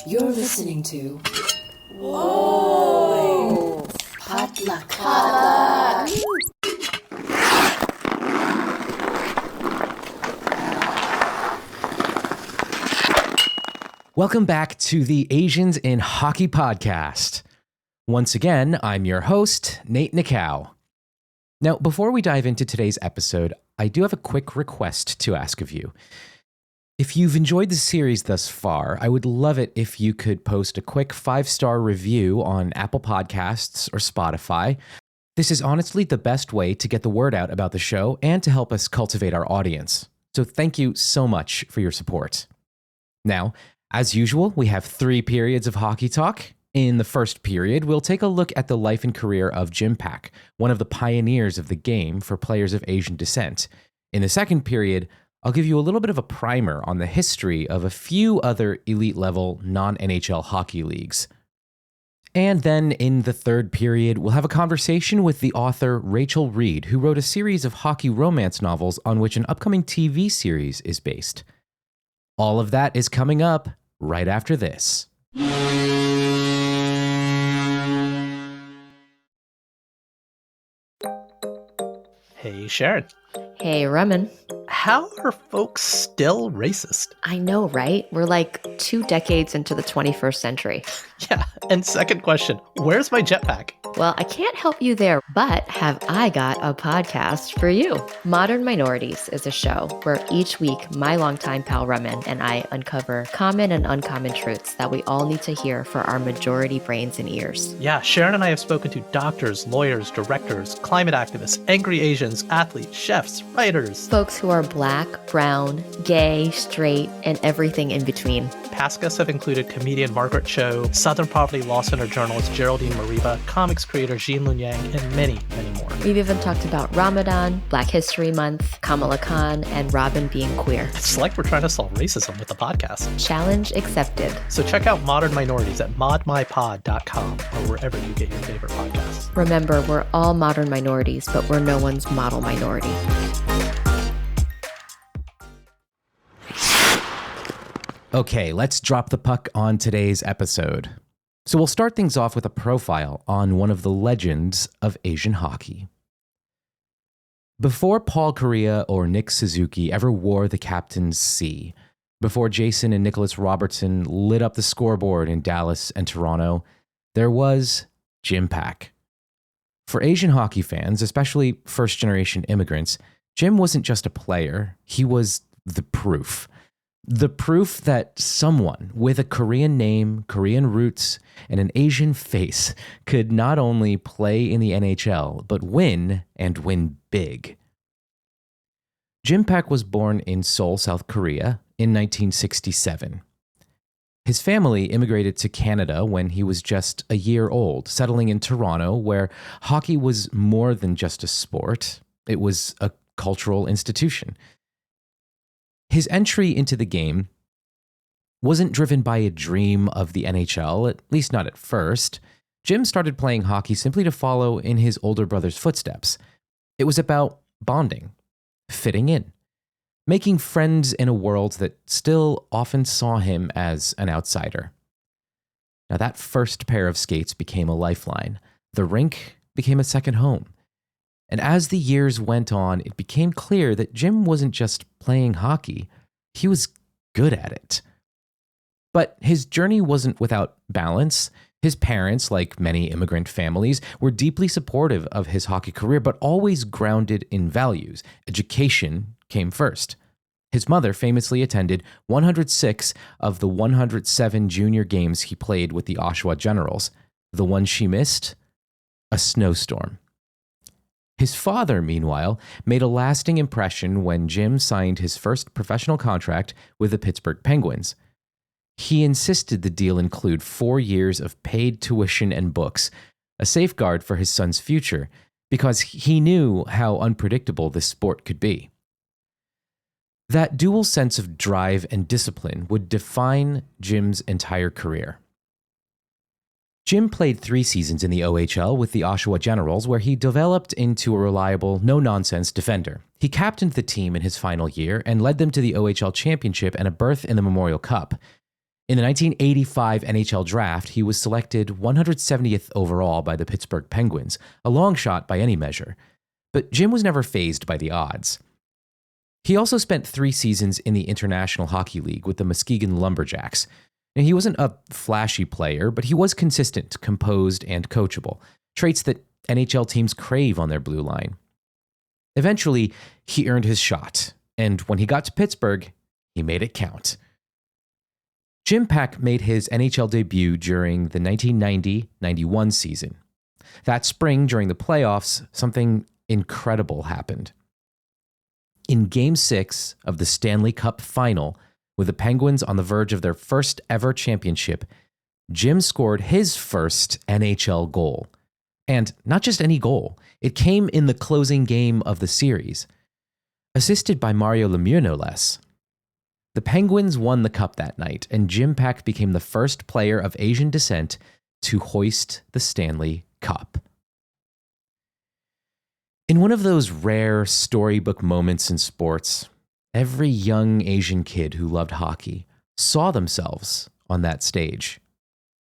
You're listening to Whoa! Potluck. Welcome back to the Asians in Hockey podcast. Once again, I'm your host, Nate Nikau. Now, before we dive into today's episode, I do have a quick request to ask of you. If you've enjoyed the series thus far, I would love it if you could post a quick 5-star review on Apple Podcasts or Spotify. This is honestly the best way to get the word out about the show and to help us cultivate our audience. So thank you so much for your support. Now, as usual, we have 3 periods of hockey talk. In the first period, we'll take a look at the life and career of Jim Paek, one of the pioneers of the game for players of Asian descent. In the second period, I'll give you a little bit of a primer on the history of a few other elite-level non-NHL hockey leagues. And then in the third period, we'll have a conversation with the author Rachel Reid, who wrote a series of hockey romance novels on which an upcoming TV series is based. All of that is coming up right after this. Hey, Sharon. Hey, Raman. How are folks still racist? I know, right? We're like 2 decades into the 21st century. Yeah, and second question, where's my jetpack? Well, I can't help you there, but have I got a podcast for you. Modern Minorities is a show where each week my longtime pal Raman and I uncover common and uncommon truths that we all need to hear for our majority brains and ears. Yeah, Sharon and I have spoken to doctors, lawyers, directors, climate activists, angry Asians, athletes, chefs, writers. Folks who are Black, brown, gay, straight, and everything in between. Past guests have included comedian Margaret Cho, Southern Poverty Law Center journalist Geraldine Mariba, comics creator Jean Lun Yang, and many, many more. We've even talked about Ramadan, Black History Month, Kamala Khan, and Robin being queer. It's like we're trying to solve racism with the podcast. Challenge accepted. So check out Modern Minorities at modmypod.com or wherever you get your favorite podcasts. Remember, we're all modern minorities, but we're no one's model minority. Okay, let's drop the puck on today's episode. So we'll start things off with a profile on one of the legends of Asian hockey. Before Paul Kariya or Nick Suzuki ever wore the captain's C, before Jason and Nicholas Robertson lit up the scoreboard in Dallas and Toronto, there was Jim Paek. For Asian hockey fans, especially first-generation immigrants, Jim wasn't just a player, he was the proof. The proof that someone with a Korean name, Korean roots, and an Asian face could not only play in the NHL, but win, and win big. Jim Paek was born in Seoul, South Korea in 1967. His family immigrated to Canada when he was just a year old, settling in Toronto, where hockey was more than just a sport. It was a cultural institution. His entry into the game wasn't driven by a dream of the NHL, at least not at first. Jim started playing hockey simply to follow in his older brother's footsteps. It was about bonding, fitting in, making friends in a world that still often saw him as an outsider. Now, that first pair of skates became a lifeline. The rink became a second home. And as the years went on, it became clear that Jim wasn't just playing hockey, he was good at it. But his journey wasn't without balance. His parents, like many immigrant families, were deeply supportive of his hockey career, but always grounded in values. Education came first. His mother famously attended 106 of the 107 junior games he played with the Oshawa Generals. The one she missed? A snowstorm. His father, meanwhile, made a lasting impression when Jim signed his first professional contract with the Pittsburgh Penguins. He insisted the deal include 4 years of paid tuition and books, a safeguard for his son's future, because he knew how unpredictable this sport could be. That dual sense of drive and discipline would define Jim's entire career. Jim played 3 seasons in the OHL with the Oshawa Generals, where he developed into a reliable, no-nonsense defender. He captained the team in his final year and led them to the OHL championship and a berth in the Memorial Cup. In the 1985 NHL draft, he was selected 170th overall by the Pittsburgh Penguins, a long shot by any measure. But Jim was never fazed by the odds. He also spent 3 seasons in the International Hockey League with the Muskegon Lumberjacks. Now, he wasn't a flashy player, but he was consistent, composed, and coachable, traits that NHL teams crave on their blue line. Eventually, he earned his shot, and when he got to Pittsburgh, he made it count. Jim Paek made his NHL debut during the 1990-91 season. That spring, during the playoffs, something incredible happened. In Game 6 of the Stanley Cup Final, with the Penguins on the verge of their first ever championship, Jim scored his first NHL goal. And not just any goal, it came in the closing game of the series. Assisted by Mario Lemieux, no less. The Penguins won the cup that night, and Jim Paek became the first player of Asian descent to hoist the Stanley Cup. In one of those rare storybook moments in sports, every young Asian kid who loved hockey saw themselves on that stage.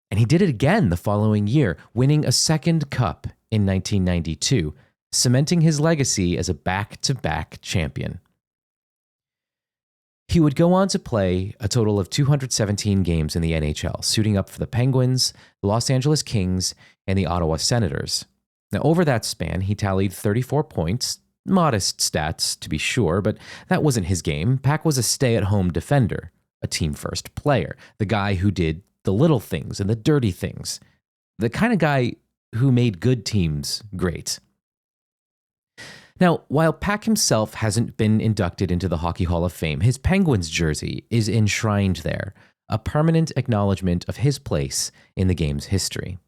And he did it again the following year, winning a second cup in 1992, cementing his legacy as a back-to-back champion. He would go on to play a total of 217 games in the NHL, suiting up for the Penguins, the Los Angeles Kings, and the Ottawa Senators. Now, over that span, he tallied 34 points, modest stats to be sure, but that wasn't his game. Paek was a stay-at-home defender, a team-first player, the guy who did the little things and the dirty things, the kind of guy who made good teams great. Now, while Paek himself hasn't been inducted into the Hockey Hall of Fame, his Penguins jersey is enshrined there, a permanent acknowledgement of his place in the game's history.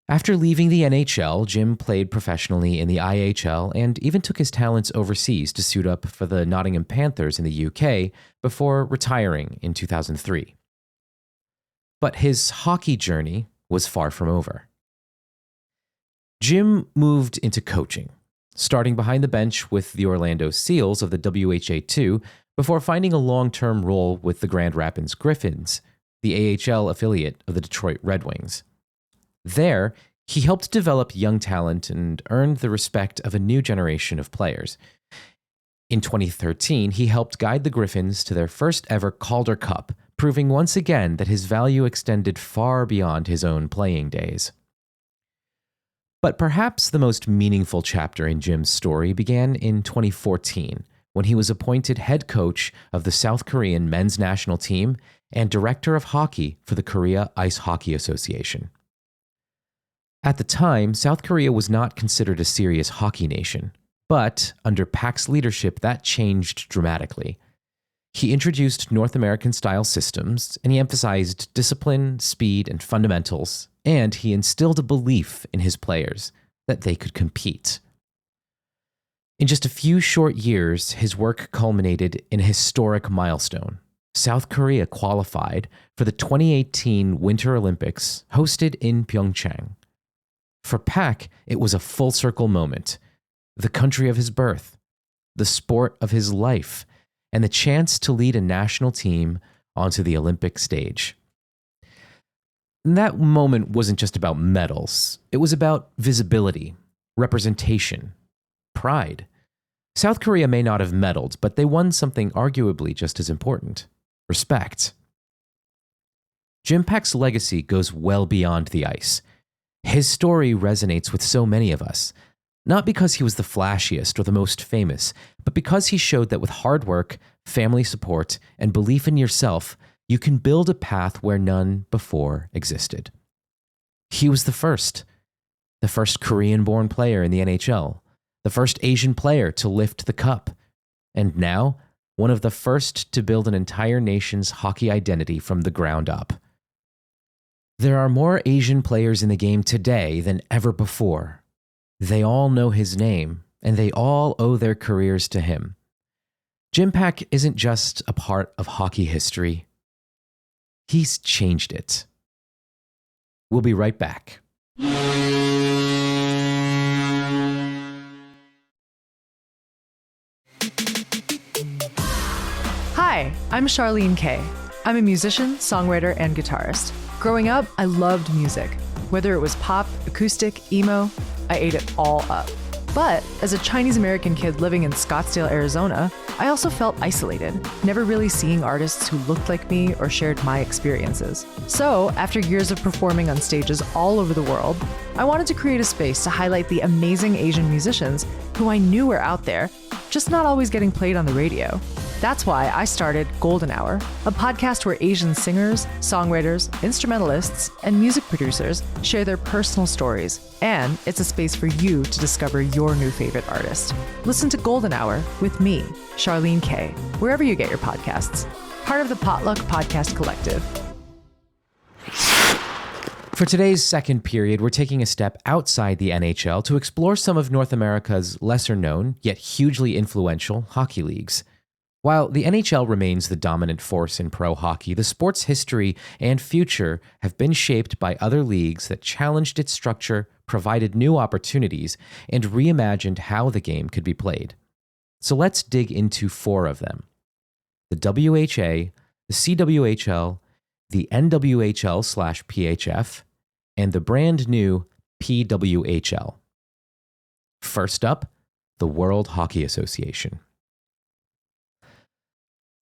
After leaving the NHL, Jim played professionally in the IHL and even took his talents overseas to suit up for the Nottingham Panthers in the UK before retiring in 2003. But his hockey journey was far from over. Jim moved into coaching, starting behind the bench with the Orlando Seals of the WHA2 before finding a long-term role with the Grand Rapids Griffins, the AHL affiliate of the Detroit Red Wings. There, he helped develop young talent and earned the respect of a new generation of players. In 2013, he helped guide the Griffins to their first ever Calder Cup, proving once again that his value extended far beyond his own playing days. But perhaps the most meaningful chapter in Jim's story began in 2014, when he was appointed head coach of the South Korean men's national team and director of hockey for the Korea Ice Hockey Association. At the time, South Korea was not considered a serious hockey nation, but under Paek's leadership, that changed dramatically. He introduced North American-style systems, and he emphasized discipline, speed, and fundamentals, and he instilled a belief in his players that they could compete. In just a few short years, his work culminated in a historic milestone. South Korea qualified for the 2018 Winter Olympics hosted in Pyeongchang. For Paek, it was a full-circle moment. The country of his birth, the sport of his life, and the chance to lead a national team onto the Olympic stage. And that moment wasn't just about medals. It was about visibility, representation, pride. South Korea may not have medaled, but they won something arguably just as important: respect. Jim Paek's legacy goes well beyond the ice. His story resonates with so many of us, not because he was the flashiest or the most famous, but because he showed that with hard work, family support, and belief in yourself, you can build a path where none before existed. He was the first Korean-born player in the NHL, the first Asian player to lift the cup, and now one of the first to build an entire nation's hockey identity from the ground up. There are more Asian players in the game today than ever before. They all know his name, and they all owe their careers to him. Jim Paek isn't just a part of hockey history. He's changed it. We'll be right back. Hi, I'm Charlene Kay. I'm a musician, songwriter, and guitarist. Growing up, I loved music. Whether it was pop, acoustic, emo, I ate it all up. But as a Chinese American kid living in Scottsdale, Arizona, I also felt isolated, never really seeing artists who looked like me or shared my experiences. So, after years of performing on stages all over the world, I wanted to create a space to highlight the amazing Asian musicians who I knew were out there, just not always getting played on the radio. That's why I started Golden Hour, a podcast where Asian singers, songwriters, instrumentalists, and music producers share their personal stories. And it's a space for you to discover your new favorite artist. Listen to Golden Hour with me, Charlene Kay, wherever you get your podcasts. Part of the Potluck Podcast Collective. For today's second period, we're taking a step outside the NHL to explore some of North America's lesser-known, yet hugely influential hockey leagues. While the NHL remains the dominant force in pro hockey, the sport's history and future have been shaped by other leagues that challenged its structure, provided new opportunities, and reimagined how the game could be played. So let's dig into 4 of them: the WHA, the CWHL, the NWHL/PHF, and the brand new PWHL. First up, the World Hockey Association.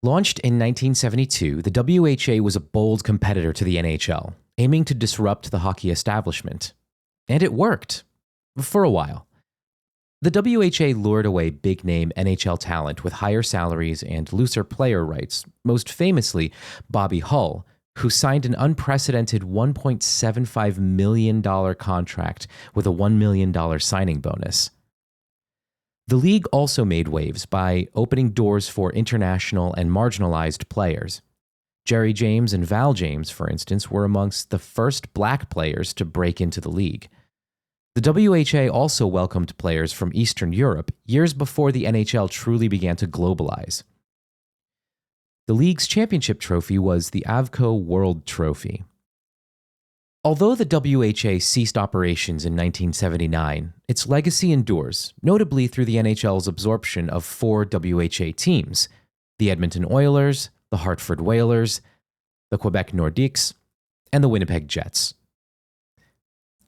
Launched in 1972, the WHA was a bold competitor to the NHL, aiming to disrupt the hockey establishment. And it worked. For a while. The WHA lured away big-name NHL talent with higher salaries and looser player rights, most famously Bobby Hull, who signed an unprecedented $1.75 million contract with a $1 million signing bonus. The league also made waves by opening doors for international and marginalized players. Jerry James and Val James, for instance, were amongst the first black players to break into the league. The WHA also welcomed players from Eastern Europe years before the NHL truly began to globalize. The league's championship trophy was the Avco World Trophy. Although the WHA ceased operations in 1979, its legacy endures, notably through the NHL's absorption of 4 WHA teams: the Edmonton Oilers, the Hartford Whalers, the Quebec Nordiques, and the Winnipeg Jets.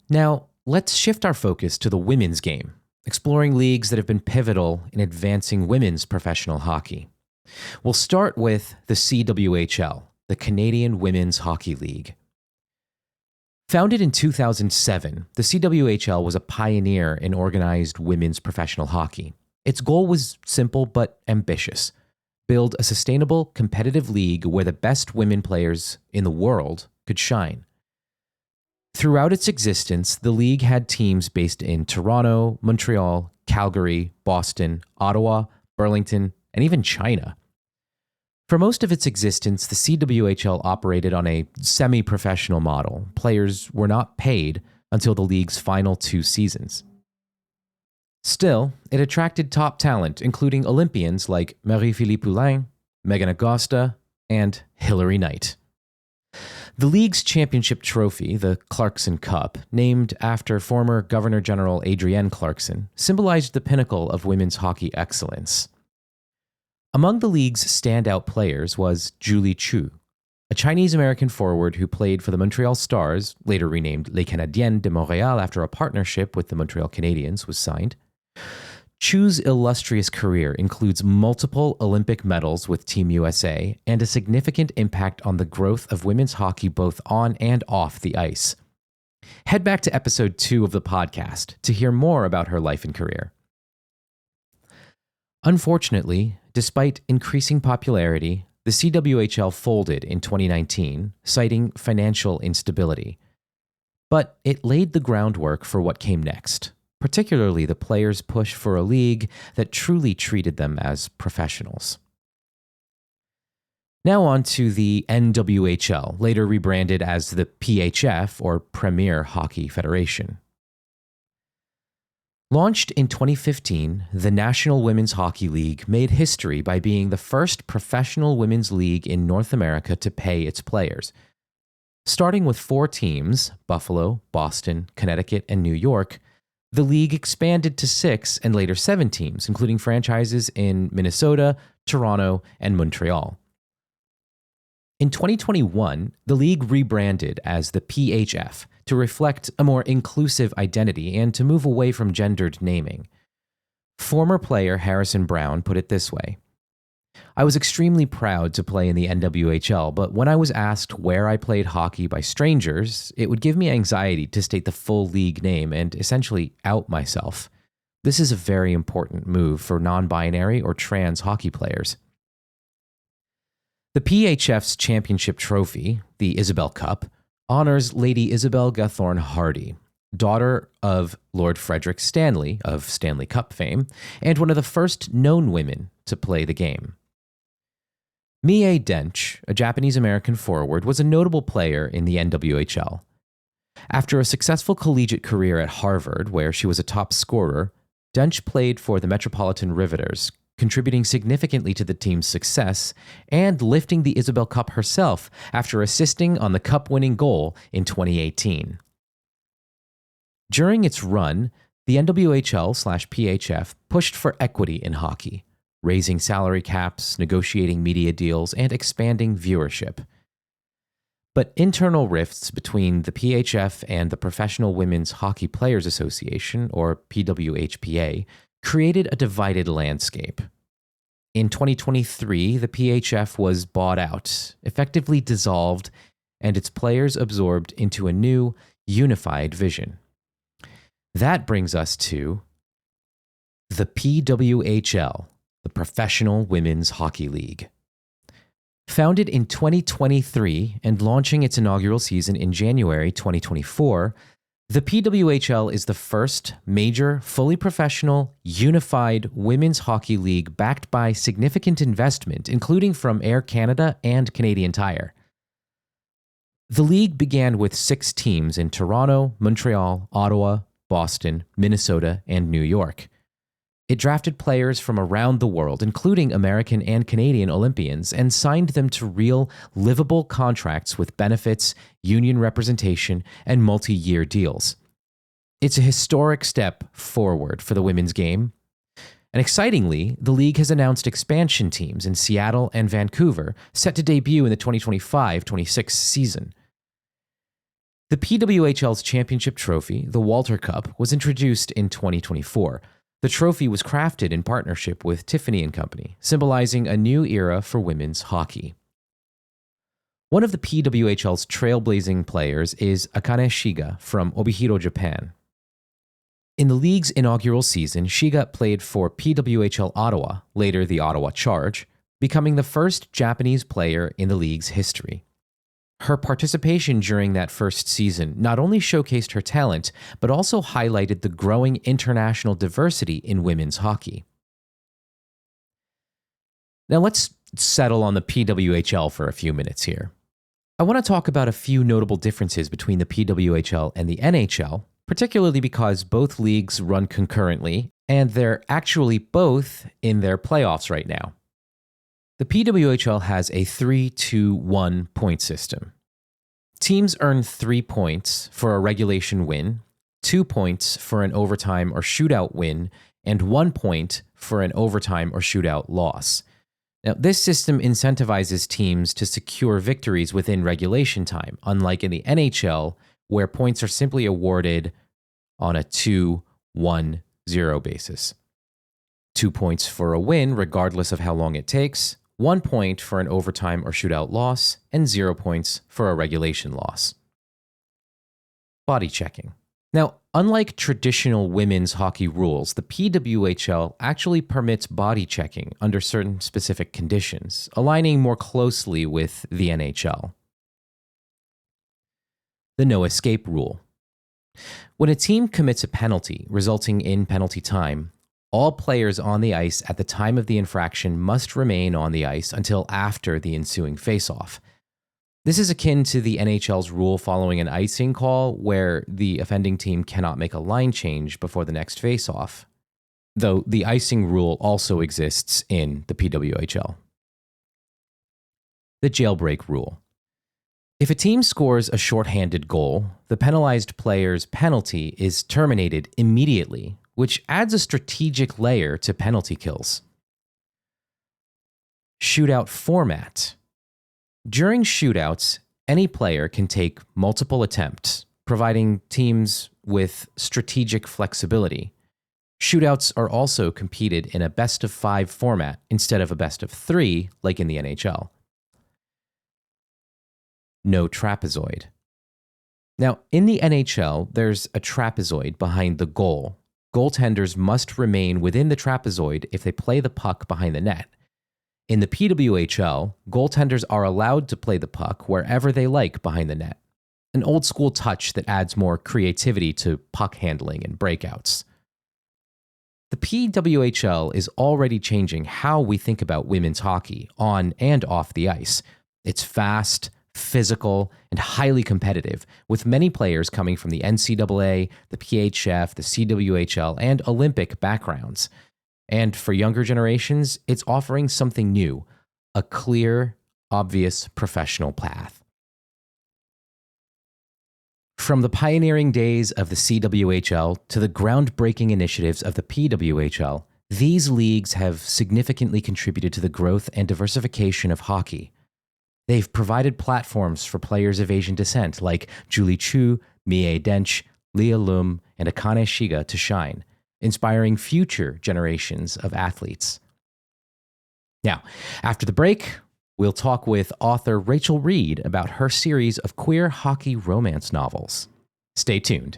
Now, let's shift our focus to the women's game, exploring leagues that have been pivotal in advancing women's professional hockey. We'll start with the CWHL, the Canadian Women's Hockey League. Founded in 2007, the CWHL was a pioneer in organized women's professional hockey. Its goal was simple but ambitious: build a sustainable, competitive league where the best women players in the world could shine. Throughout its existence, the league had teams based in Toronto, Montreal, Calgary, Boston, Ottawa, Burlington, and even China. For most of its existence, the CWHL operated on a semi-professional model. Players were not paid until the league's final 2 seasons. Still, it attracted top talent, including Olympians like Marie-Philippe Poulin, Megan Augusta, and Hilary Knight. The league's championship trophy, the Clarkson Cup, named after former Governor-General Adrienne Clarkson, symbolized the pinnacle of women's hockey excellence. Among the league's standout players was Julie Chu, a Chinese-American forward who played for the Montreal Stars, later renamed Les Canadiennes de Montréal after a partnership with the Montreal Canadiens was signed. Chu's illustrious career includes multiple Olympic medals with Team USA and a significant impact on the growth of women's hockey both on and off the ice. Head back to episode 2 of the podcast to hear more about her life and career. Unfortunately, despite increasing popularity, the CWHL folded in 2019, citing financial instability. But it laid the groundwork for what came next, particularly the players' push for a league that truly treated them as professionals. Now on to the NWHL, later rebranded as the PHF, or Premier Hockey Federation. Launched in 2015, the National Women's Hockey League made history by being the first professional women's league in North America to pay its players. Starting with 4 teams, Buffalo, Boston, Connecticut, and New York, the league expanded to 6 and later 7 teams, including franchises in Minnesota, Toronto, and Montreal. In 2021, the league rebranded as the PHF to reflect a more inclusive identity and to move away from gendered naming. Former player Harrison Brown put it this way: "I was extremely proud to play in the NWHL, but when I was asked where I played hockey by strangers, it would give me anxiety to state the full league name and essentially out myself. This is a very important move for non-binary or trans hockey players." The PHF's championship trophy, the Isabel Cup, honors Lady Isabel Gathorne Hardy, daughter of Lord Frederick Stanley of Stanley Cup fame, and one of the first known women to play the game. Mie Dench, a Japanese-American forward, was a notable player in the NWHL. After a successful collegiate career at Harvard, where she was a top scorer, Dench played for the Metropolitan Riveters, contributing significantly to the team's success and lifting the Isabel Cup herself after assisting on the cup-winning goal in 2018. During its run, the NWHL/PHF pushed for equity in hockey, raising salary caps, negotiating media deals, and expanding viewership. But internal rifts between the PHF and the Professional Women's Hockey Players Association, or PWHPA, created a divided landscape. In 2023, the PHF was bought out, effectively dissolved, and its players absorbed into a new, unified vision. That brings us to the PWHL, the Professional Women's Hockey League. Founded in 2023 and launching its inaugural season in January 2024, the PWHL is the first major, fully professional, unified women's hockey league backed by significant investment, including from Air Canada and Canadian Tire. The league began with 6 teams in Toronto, Montreal, Ottawa, Boston, Minnesota, and New York. It drafted players from around the world, including American and Canadian Olympians, and signed them to real, livable contracts with benefits, union representation, and multi-year deals. It's a historic step forward for the women's game. And excitingly, the league has announced expansion teams in Seattle and Vancouver, set to debut in the 2025-26 season. The PWHL's championship trophy, the Walter Cup, was introduced in 2024. The trophy was crafted in partnership with Tiffany & Company, symbolizing a new era for women's hockey. One of the PWHL's trailblazing players is Akane Shiga from Obihiro, Japan. In the league's inaugural season, Shiga played for PWHL Ottawa, later the Ottawa Charge, becoming the first Japanese player in the league's history. Her participation during that first season not only showcased her talent, but also highlighted the growing international diversity in women's hockey. Now let's settle on the PWHL for a few minutes here. I want to talk about a few notable differences between the PWHL and the NHL, particularly because both leagues run concurrently, and they're actually both in their playoffs right now. The PWHL has a 3-2-1 point system. Teams earn 3 points for a regulation win, 2 points for an overtime or shootout win, and 1 point for an overtime or shootout loss. Now, this system incentivizes teams to secure victories within regulation time, unlike in the NHL, where points are simply awarded on a 2-1-0 basis. 2 points for a win, regardless of how long it takes, 1 point for an overtime or shootout loss, and 0 points for a regulation loss. Body checking. Now, unlike traditional women's hockey rules, the PWHL actually permits body checking under certain specific conditions, aligning more closely with the NHL. The no escape rule. When a team commits a penalty resulting in penalty time, all players on the ice at the time of the infraction must remain on the ice until after the ensuing face-off. This is akin to the NHL's rule following an icing call, where the offending team cannot make a line change before the next face-off, though the icing rule also exists in the PWHL. The jailbreak rule. If a team scores a shorthanded goal, the penalized player's penalty is terminated immediately, which adds a strategic layer to penalty kills. Shootout format. During shootouts, any player can take multiple attempts, providing teams with strategic flexibility. Shootouts are also competed in a best-of-5 format instead of a best-of-3 like in the NHL. No trapezoid. Now, in the NHL, there's a trapezoid behind the goal. Goaltenders must remain within the trapezoid if they play the puck behind the net. In the PWHL, goaltenders are allowed to play the puck wherever they like behind the net. An old school touch that adds more creativity to puck handling and breakouts. The PWHL is already changing how we think about women's hockey on and off the ice. It's fast, physical, and highly competitive, with many players coming from the NCAA, the PHF, the CWHL, and Olympic backgrounds. And for younger generations, it's offering something new, a clear, obvious professional path. From the pioneering days of the CWHL to the groundbreaking initiatives of the PWHL, these leagues have significantly contributed to the growth and diversification of hockey. They've provided platforms for players of Asian descent like Julie Chu, Mie Dench, Leah Lum, and Akane Shiga to shine, inspiring future generations of athletes. Now, after the break, we'll talk with author Rachel Reid about her series of queer hockey romance novels. Stay tuned.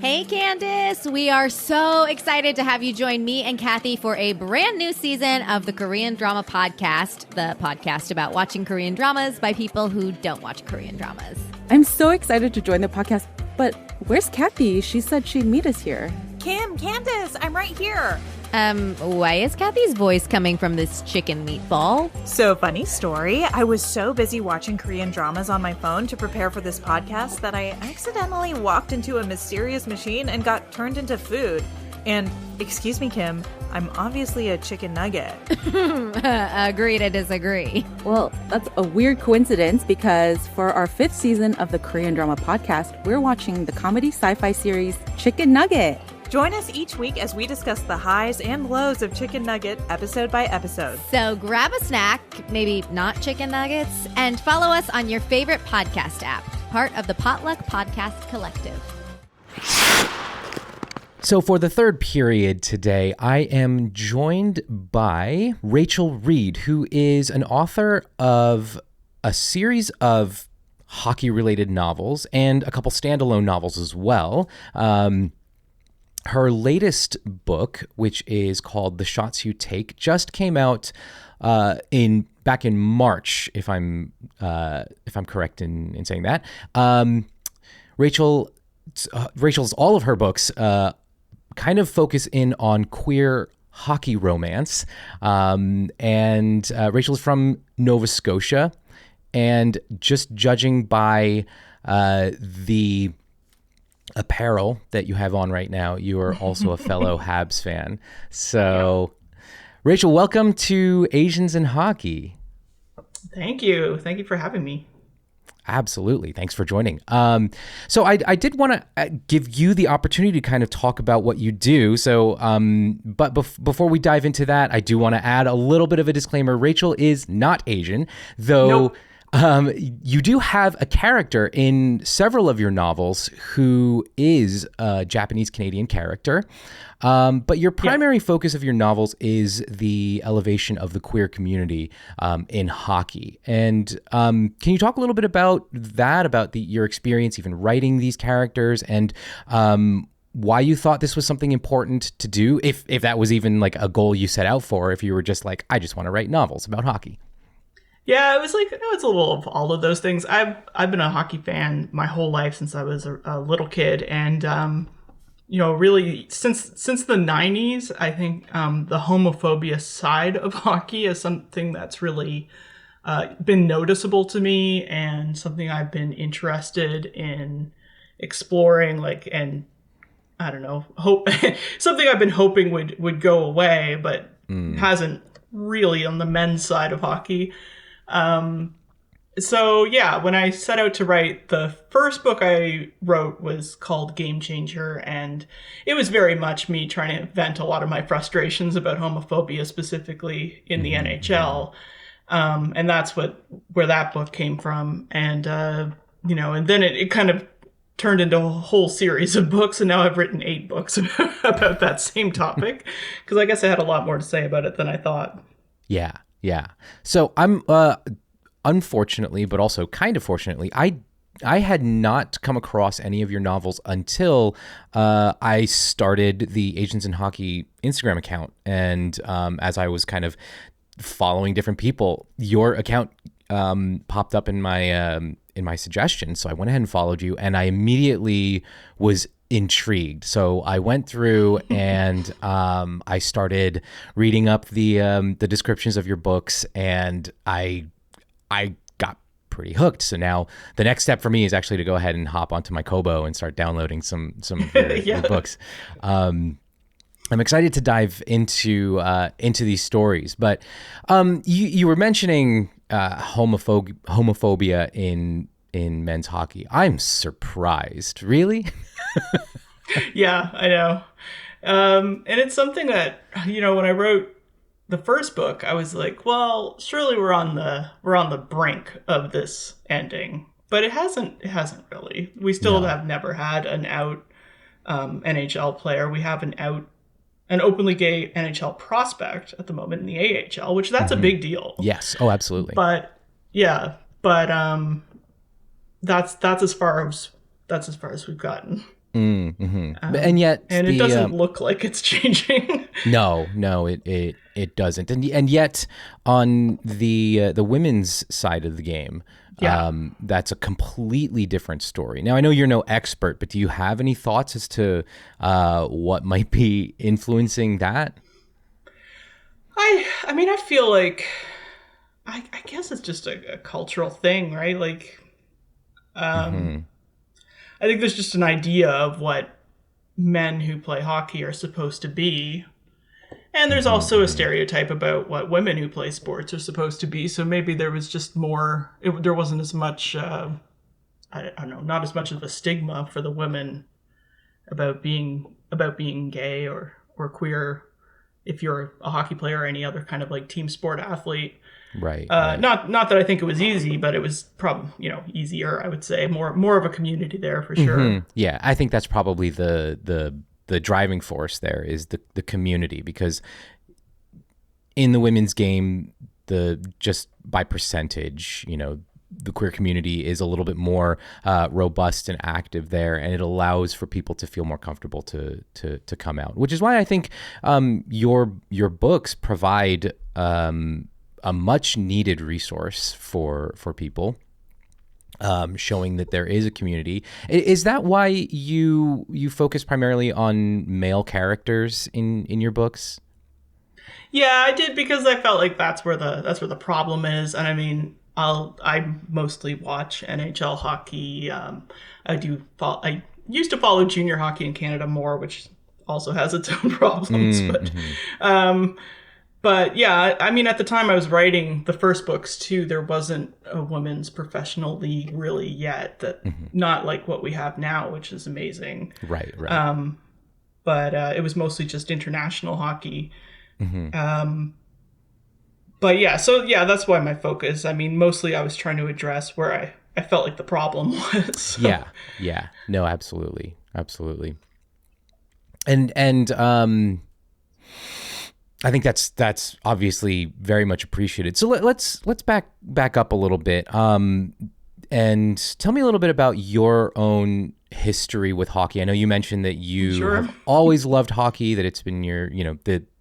Hey Candace, we are so excited to have you join me and Kathy for a brand new season of the Korean Drama Podcast, the podcast about watching Korean dramas by people who don't watch Korean dramas. I'm so excited to join the podcast, but where's Kathy? She said she'd meet us here. Candace, I'm right here. Why is Kathy's voice coming from this chicken meatball? So funny story. I was so busy watching Korean dramas on my phone to prepare for this podcast that I accidentally walked into a mysterious machine and got turned into food. And, excuse me, Kim, I'm obviously a chicken nugget. Agree to disagree. Well, that's a weird coincidence because for our 5th season of the Korean Drama Podcast, we're watching the comedy sci-fi series Chicken Nugget. Join us each week as we discuss the highs and lows of Chicken Nugget episode by episode. So grab a snack, maybe not chicken nuggets, and follow us on your favorite podcast app, part of the Potluck Podcast Collective. So for the third period today, I am joined by Rachel Reid, who is an author of a series of hockey-related novels and a couple standalone novels as well. Her latest book, which is called The Shots You Take, just came out back in March, if I'm correct in saying that. Rachel's all of her books kind of focus in on queer hockey romance, and Rachel's from Nova Scotia, and just judging by the apparel that you have on right now, you are also a fellow Habs fan. So, Rachel, welcome to Asians in Hockey. Thank you. Thank you for having me. Absolutely. Thanks for joining. So I did want to give you the opportunity to kind of talk about what you do. So, but before we dive into that, I do want to add a little bit of a disclaimer. Rachel is not Asian, though. Nope. You do have a character in several of your novels who is a Japanese-Canadian character, but your primary focus of your novels is the elevation of the queer community in hockey. And can you talk a little bit about that, about your experience even writing these characters, and why you thought this was something important to do, if that was even like a goal you set out for, if you were just like, I just want to write novels about hockey? Yeah, it was like, it's a little of all of those things. I've been a hockey fan my whole life since I was a little kid, and really since the 90s, I think the homophobia side of hockey is something that's really been noticeable to me, and something I've been interested in exploring, and I don't know, something I've been hoping would go away, but hasn't really on the men's side of hockey. So yeah, when I set out to write, the first book I wrote was called Game Changer, and it was very much me trying to vent a lot of my frustrations about homophobia, specifically in the NHL. And that's where that book came from. And, and then it kind of turned into a whole series of books. And now I've written 8 books about that same topic, because I guess I had a lot more to say about it than I thought. Yeah. So I'm, unfortunately, but also kind of fortunately, I had not come across any of your novels until I started the Asians in Hockey Instagram account. And as I was kind of following different people, your account popped up in my suggestions. So I went ahead and followed you, and I immediately was intrigued. So I went through and I started reading up the descriptions of your books, and I got pretty hooked. So now the next step for me is actually to go ahead and hop onto my Kobo and start downloading some of your books. I'm excited to dive into these stories, but you were mentioning homophobia in men's hockey. I'm surprised. Really? Yeah, I know. And it's something that, when I wrote the first book, I was like, well, surely we're on the brink of this ending, but it hasn't really. We still have never had an out NHL player. We have an openly gay NHL prospect at the moment in the AHL, which that's a big deal. Yes. Oh, absolutely. But that's as far as we've gotten. And yet, it doesn't look like it's changing. No, it doesn't. And yet, on the women's side of the game, that's a completely different story. Now, I know you're no expert, but do you have any thoughts as to what might be influencing that? I mean, I feel like I guess it's just a cultural thing, right? Like, I think there's just an idea of what men who play hockey are supposed to be. And there's also a stereotype about what women who play sports are supposed to be. So maybe there was just more, there wasn't as much, I don't know, not as much of a stigma for the women about being gay or queer if you're a hockey player or any other kind of like team sport athlete. Right. Not that I think it was easy, but it was probably, easier, I would say. More of a community there for sure. Yeah, I think that's probably the driving force there is the community, because in the women's game, just by percentage, the queer community is a little bit more robust and active there, and it allows for people to feel more comfortable to come out, which is why I think your books provide a much needed resource for people, showing that there is a community. Is that why you focus primarily on male characters in your books? Yeah, I did, because I felt like that's where the problem is. And I mean, I mostly watch NHL hockey. I used to follow junior hockey in Canada more, which also has its own problems. But yeah, I mean, at the time I was writing the first books too, there wasn't a women's professional league really yet, not like what we have now, which is amazing. Right. But it was mostly just international hockey. But yeah, so yeah, that's why my focus. I mean, mostly I was trying to address where I felt like the problem was. So. Yeah. No, absolutely. And I think that's obviously very much appreciated. So let's back up a little bit, and tell me a little bit about your own history with hockey. I know you mentioned that you have always loved hockey, that it's been your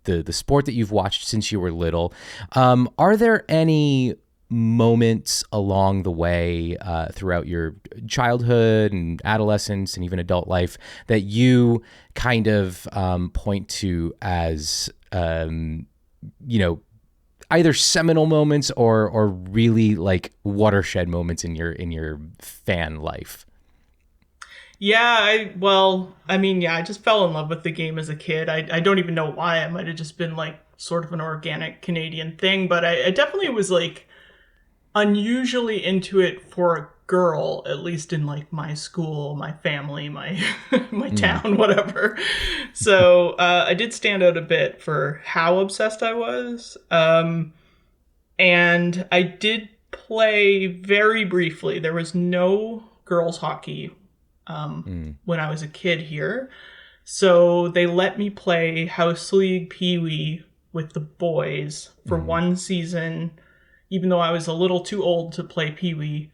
the sport that you've watched since you were little. Are there any moments along the way throughout your childhood and adolescence and even adult life that you kind of point to as either seminal moments or really like watershed moments in your fan life? Yeah, I just fell in love with the game as a kid. I don't even know why. It might have just been like sort of an organic Canadian thing, but I definitely was like unusually into it for a girl, at least in like my school, my family, my my town, whatever. So I did stand out a bit for how obsessed I was. And I did play very briefly. There was no girls hockey when I was a kid here. So they let me play House League Pee Wee with the boys for one season, even though I was a little too old to play Pee Wee.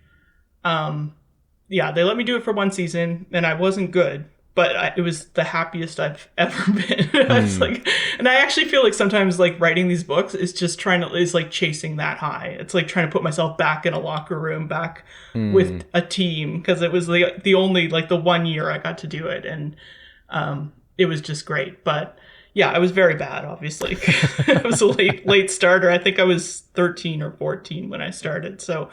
Yeah, they let me do it for one season, and I wasn't good, but it was the happiest I've ever been. I was like, and I actually feel like sometimes like writing these books is like chasing that high. It's like trying to put myself back in a locker room, back with a team, because it was the only like the 1 year I got to do it, and it was just great. But yeah, I was very bad, obviously. I was a late starter. I think I was 13 or 14 when I started. So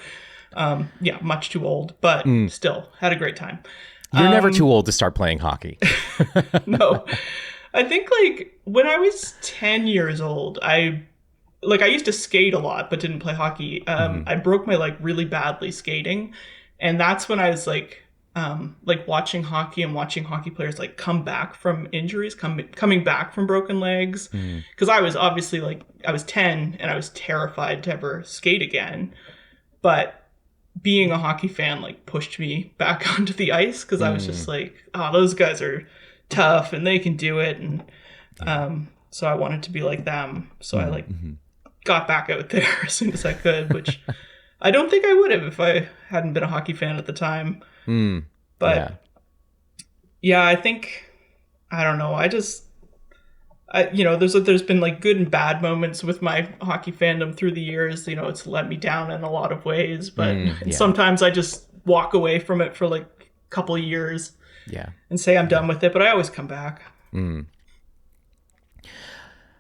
yeah, much too old, but still had a great time. You're never too old to start playing hockey. No. I think like when I was 10 years old, I used to skate a lot, but didn't play hockey. I broke my leg really badly skating. And that's when I was like watching hockey and watching hockey players like come back from injuries, coming back from broken legs. Cause I was obviously like, I was 10 and I was terrified to ever skate again. But being a hockey fan like pushed me back onto the ice, because I was just like, oh, those guys are tough and they can do it. And so I wanted to be like them. So I like got back out there as soon as I could, which I don't think I would have if I hadn't been a hockey fan at the time. But yeah, I think, I don't know. There's been like good and bad moments with my hockey fandom through the years. You know, it's let me down in a lot of ways, but sometimes I just walk away from it for like a couple of years and say I'm done with it, but I always come back.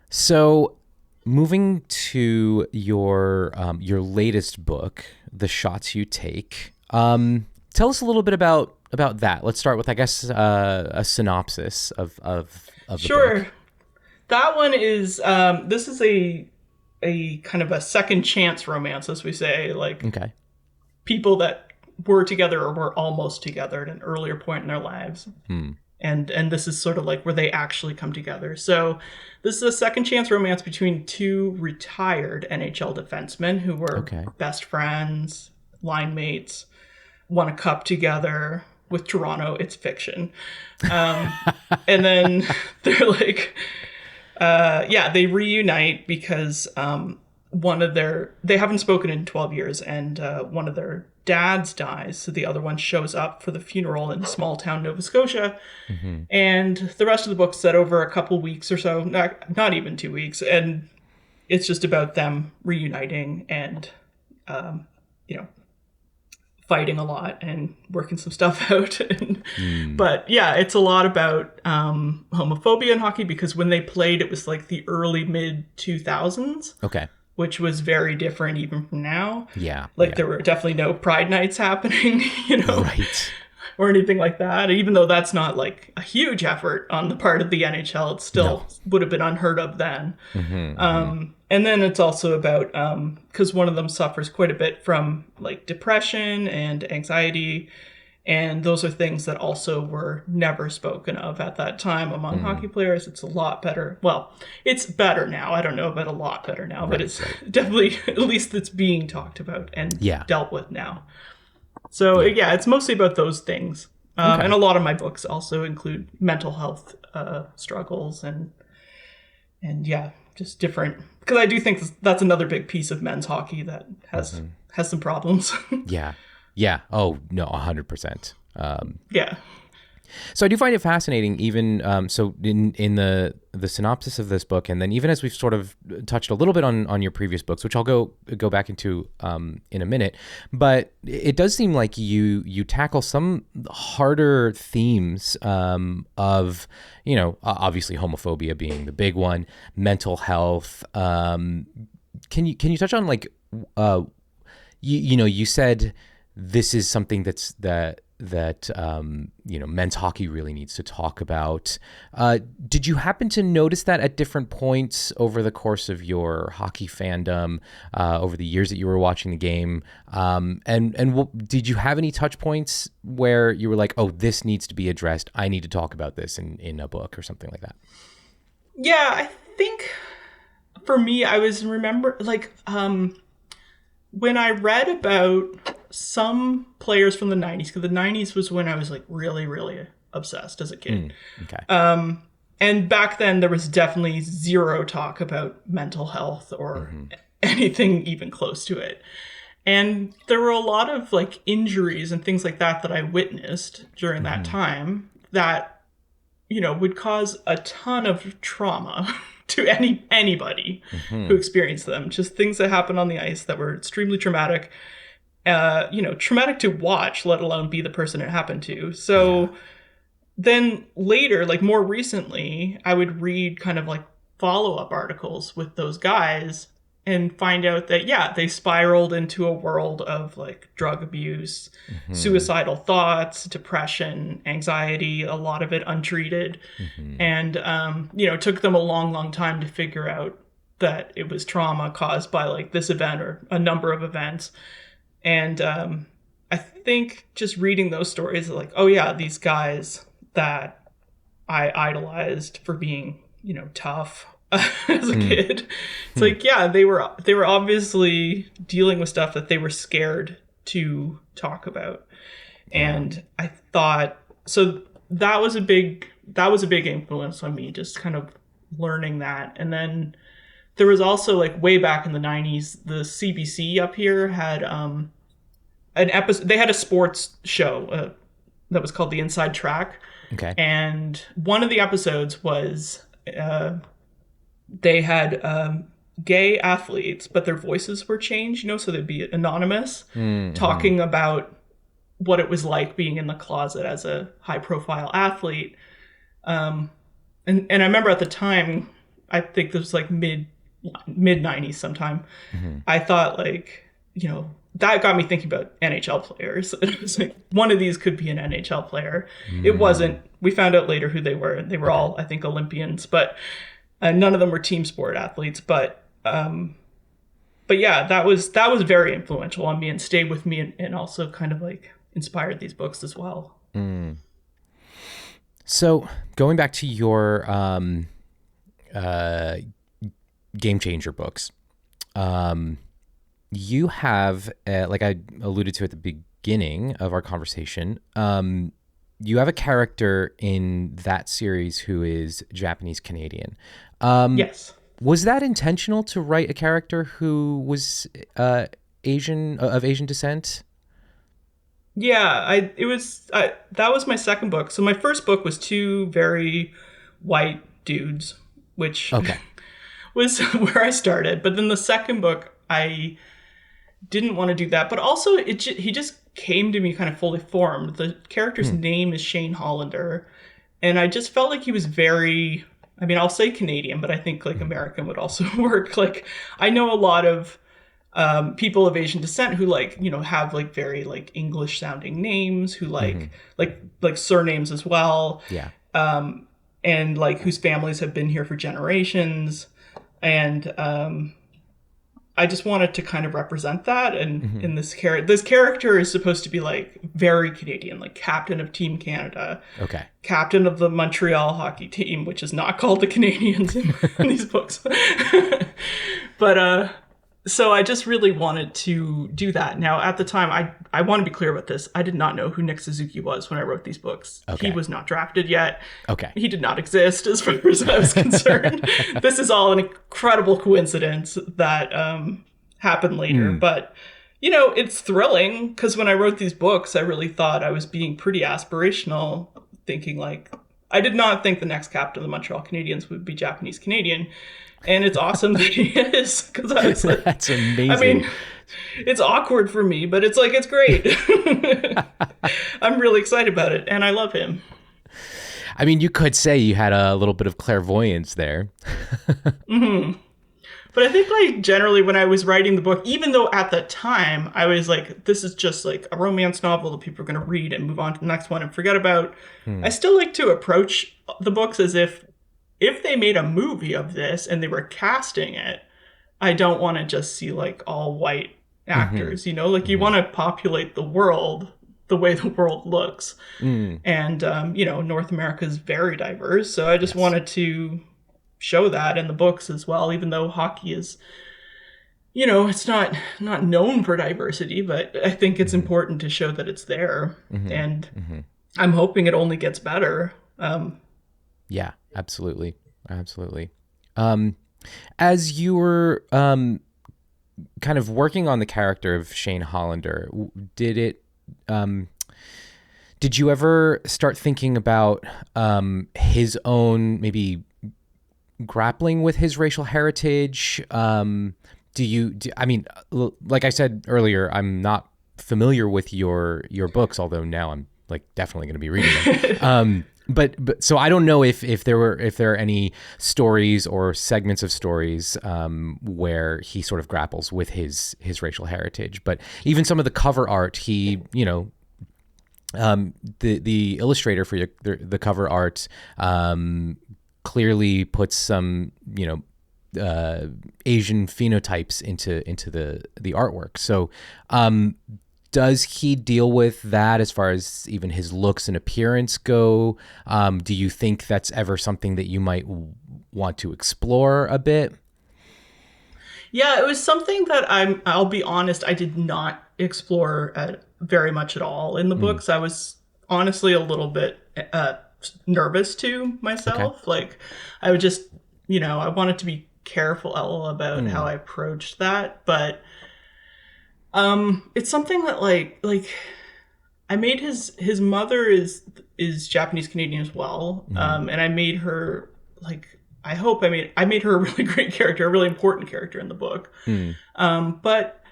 So moving to your latest book, The Shots You Take, tell us a little bit about that. Let's start with, I guess, a synopsis of the book. That one is, this is a kind of a second chance romance, as we say, like people that were together or were almost together at an earlier point in their lives. And this is sort of like where they actually come together. So this is a second chance romance between two retired NHL defensemen who were best friends, line mates, won a cup together with Toronto. It's fiction. And then they're like... they reunite because they haven't spoken in 12 years, and one of their dads dies, so the other one shows up for the funeral in small town Nova Scotia. And the rest of the book's set over a couple weeks or so, not even 2 weeks, and it's just about them reuniting and fighting a lot and working some stuff out. But yeah, it's a lot about homophobia in hockey, because when they played, it was like the early mid 2000s. Which was very different even from now. There were definitely no pride nights happening, or anything like that. Even though that's not like a huge effort on the part of the NHL, it still would have been unheard of then. And then it's also about, because one of them suffers quite a bit from like depression and anxiety. And those are things that also were never spoken of at that time among hockey players. It's a lot better. Well, it's better now. I don't know about a lot better now, but it's definitely, at least it's being talked about and dealt with now. So yeah, it's mostly about those things. And a lot of my books also include mental health struggles and just different, because I do think that's another big piece of men's hockey that has some problems. Yeah. Oh, no, 100%. Yeah. So I do find it fascinating, even so in the synopsis of this book, and then even as we've sort of touched a little bit on your previous books, which I'll go back into in a minute, but it does seem like you tackle some harder themes of, obviously homophobia being the big one, mental health. Can you touch on like you said this is something that that men's hockey really needs to talk about. Did you happen to notice that at different points over the course of your hockey fandom, over the years that you were watching the game? Did you have any touch points where you were like, oh, this needs to be addressed, I need to talk about this in a book or something like that? Yeah, I think for me, I was when I read about some players from the 90s, because the 90s was when I was like really, really obsessed as a kid. Okay. And back then there was definitely zero talk about mental health or anything even close to it. And there were a lot of like injuries and things like that I witnessed during that time that, would cause a ton of trauma to anybody who experienced them. Just things that happened on the ice that were extremely traumatic, traumatic to watch, let alone be the person it happened to. So then later, like more recently, I would read kind of like follow-up articles with those guys and find out that, they spiraled into a world of like drug abuse, suicidal thoughts, depression, anxiety, a lot of it untreated. And, it took them a long, long time to figure out that it was trauma caused by like this event or a number of events. And I think just reading those stories, like, oh yeah, these guys that I idolized for being, tough as a kid. It's like, they were obviously dealing with stuff that they were scared to talk about. And I thought, so that was a big influence on me, just kind of learning that. And then there was also like way back in the 90s, the CBC up here had an episode, they had a sports show that was called The Inside Track. Okay. And one of the episodes was, they had gay athletes, but their voices were changed, so they'd be anonymous, talking about what it was like being in the closet as a high-profile athlete. And I remember at the time, I think this was like mid-90s sometime, I thought like, that got me thinking about NHL players. It was like, one of these could be an NHL player. It wasn't. We found out later who they were, and they were all, I think, Olympians, but none of them were team sport athletes. But yeah, that was very influential on me and stayed with me and also kind of like inspired these books as well. So going back to your Game Changer books, you have, like I alluded to at the beginning of our conversation, you have a character in that series who is Japanese Canadian. Yes. Was that intentional to write a character who was of Asian descent? Yeah, that was my second book. So my first book was two very white dudes, which was where I started. But then the second book, I didn't want to do that. But also, he just came to me kind of fully formed. The character's name is Shane Hollander. And I just felt like he was very, I'll say Canadian, but I think like American would also work. Like, I know a lot of people of Asian descent who like, have like very like English sounding names, who like surnames as well. Yeah. And like whose families have been here for generations. And I just wanted to kind of represent that. And in this character is supposed to be like very Canadian, like captain of Team Canada. Okay. Captain of the Montreal hockey team, which is not called the Canadians in these books. But so I just really wanted to do that. Now, at the time, I want to be clear about this. I did not know who Nick Suzuki was when I wrote these books. Okay. He was not drafted yet. Okay. He did not exist as far as I was concerned. This is all an incredible coincidence that happened later. But, it's thrilling because when I wrote these books, I really thought I was being pretty aspirational, thinking like, I did not think the next captain of the Montreal Canadiens would be Japanese Canadian. And it's awesome that he is, because I was like, that's amazing. It's awkward for me, but it's like, it's great. I'm really excited about it, and I love him. You could say you had a little bit of clairvoyance there. But I think like generally when I was writing the book, even though at the time I was like, this is just like a romance novel that people are going to read and move on to the next one and forget about, I still like to approach the books as if they made a movie of this and they were casting it, I don't want to just see like all white actors, you know, like you want to populate the world the way the world looks. And, you know, North America is very diverse. So I just wanted to show that in the books as well, even though hockey is, you know, it's not known for diversity, but I think it's important to show that it's there. And I'm hoping it only gets better. Yeah, absolutely. Absolutely. As you were kind of working on the character of Shane Hollander, did you ever start thinking about his own maybe grappling with his racial heritage? I mean, like I said earlier, I'm not familiar with your books, although now I'm like definitely going to be reading them. But so I don't know if there are any stories or segments of stories where he sort of grapples with his racial heritage. But even some of the cover art, he, you know, the illustrator for the cover art clearly puts some, you know, Asian phenotypes into the artwork. So does he deal with that as far as even his looks and appearance go? Do you think that's ever something that you might want to explore a bit? Yeah, it was something that I'll be honest, I did not explore very much at all in the books. I was honestly a little bit nervous to myself. Okay. Like I would just, you know, I wanted to be careful about how I approached that, but it's something that like I made his mother is Japanese Canadian as well. And I made her like, I made her a really great character, a really important character in the book. But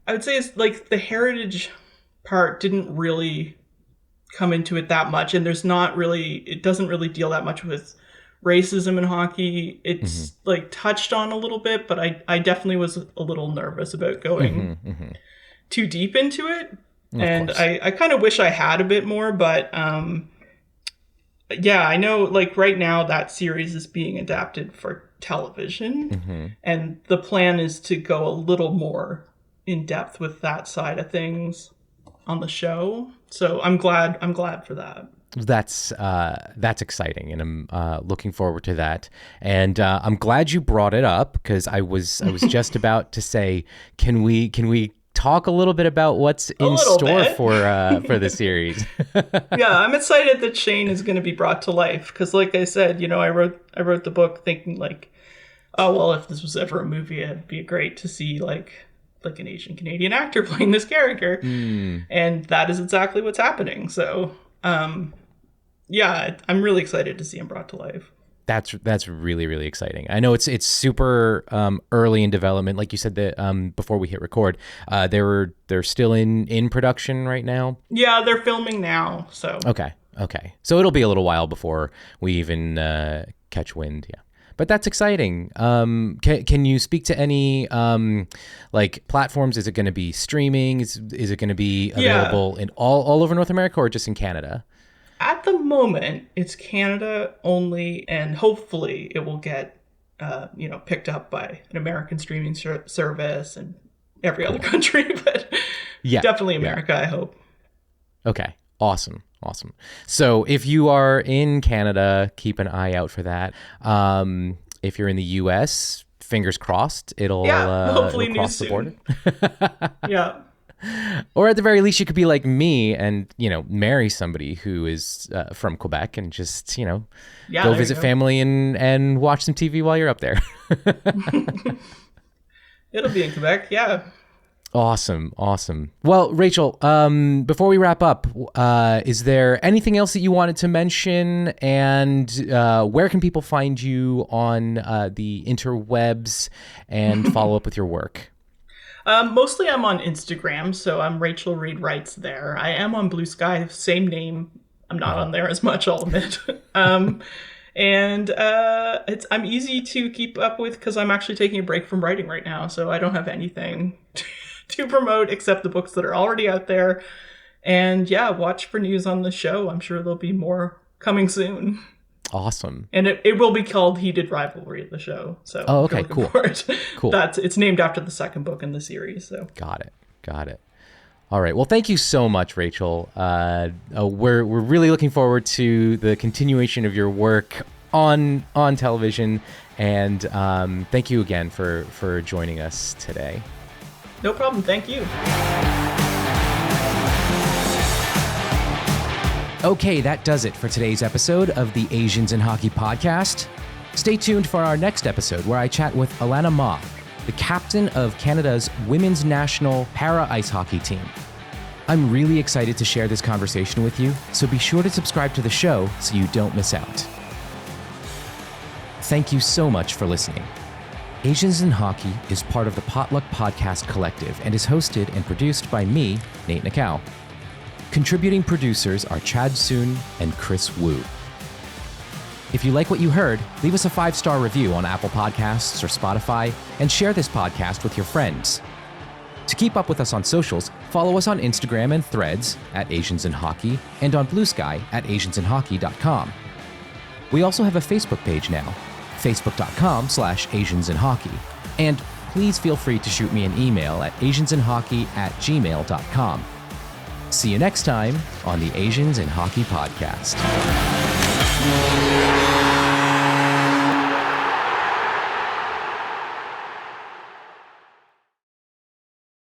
I would say it's like the heritage part didn't really come into it that much. And it doesn't really deal that much with racism in hockey. It's like touched on a little bit, but I definitely was a little nervous about going too deep into it. And I kind of wish I had a bit more, but yeah, I know like right now that series is being adapted for television and the plan is to go a little more in depth with that side of things on the show. So I'm glad for that. That's exciting, and I'm looking forward to that. And I'm glad you brought it up because I was just about to say, can we talk a little bit about what's in store for the series? Yeah, I'm excited that Shane is going to be brought to life because, like I said, you know, I wrote the book thinking like, oh well, if this was ever a movie, it'd be great to see like an Asian Canadian actor playing this character, and that is exactly what's happening. So. Yeah, I'm really excited to see him brought to life. That's really, really exciting. I know it's super early in development. Like you said that before we hit record, they're still in production right now. Yeah, they're filming now. So okay. So it'll be a little while before we even catch wind. Yeah, but that's exciting. Can you speak to any like platforms? Is it going to be streaming? Is it going to be available in all over North America or just in Canada? At the moment, it's Canada only, and hopefully it will get, picked up by an American streaming service and every other country, but definitely America, I hope. Okay, awesome. So if you are in Canada, keep an eye out for that. If you're in the U.S., fingers crossed, it'll hopefully cross the border. Yeah. Or at the very least, you could be like me and, you know, marry somebody who is from Quebec and just, you know, go visit family and watch some TV while you're up there. It'll be in Quebec, yeah. Awesome. Well, Rachel, before we wrap up, is there anything else that you wanted to mention? And where can people find you on the interwebs and follow up with your work? Mostly I'm on Instagram, so I'm Rachel Reid Writes there. I am on Blue Sky, same name. I'm not on there as much, I'll admit. And I'm easy to keep up with because I'm actually taking a break from writing right now, so I don't have anything to promote except the books that are already out there. And yeah, watch for news on the show. I'm sure there'll be more coming soon. Awesome. And it will be called Heated Rivalry, the show. So okay, cool. Cool. It's named after the second book in the series. So Got it. All right. Well, thank you so much, Rachel. We're really looking forward to the continuation of your work on television, and thank you again for joining us today. no problem. Thank you. Okay, that does it for today's episode of the Asians in Hockey podcast. Stay tuned for our next episode where I chat with Alana Ma, the captain of Canada's women's national para ice hockey team. I'm really excited to share this conversation with you, so be sure to subscribe to the show so you don't miss out. Thank you so much for listening. Asians in Hockey is part of the Potluck Podcast Collective and is hosted and produced by me, Nate Nakao. Contributing producers are Chad Soon and Chris Wu. If you like what you heard, leave us a 5-star review on Apple Podcasts or Spotify and share this podcast with your friends. To keep up with us on socials, follow us on Instagram and Threads at Asians in Hockey and on Blue Sky at asiansinhockey.com. We also have a Facebook page now, facebook.com/asiansinhockey. And please feel free to shoot me an email at asiansinhockey@gmail.com. See you next time on the Asians in Hockey podcast.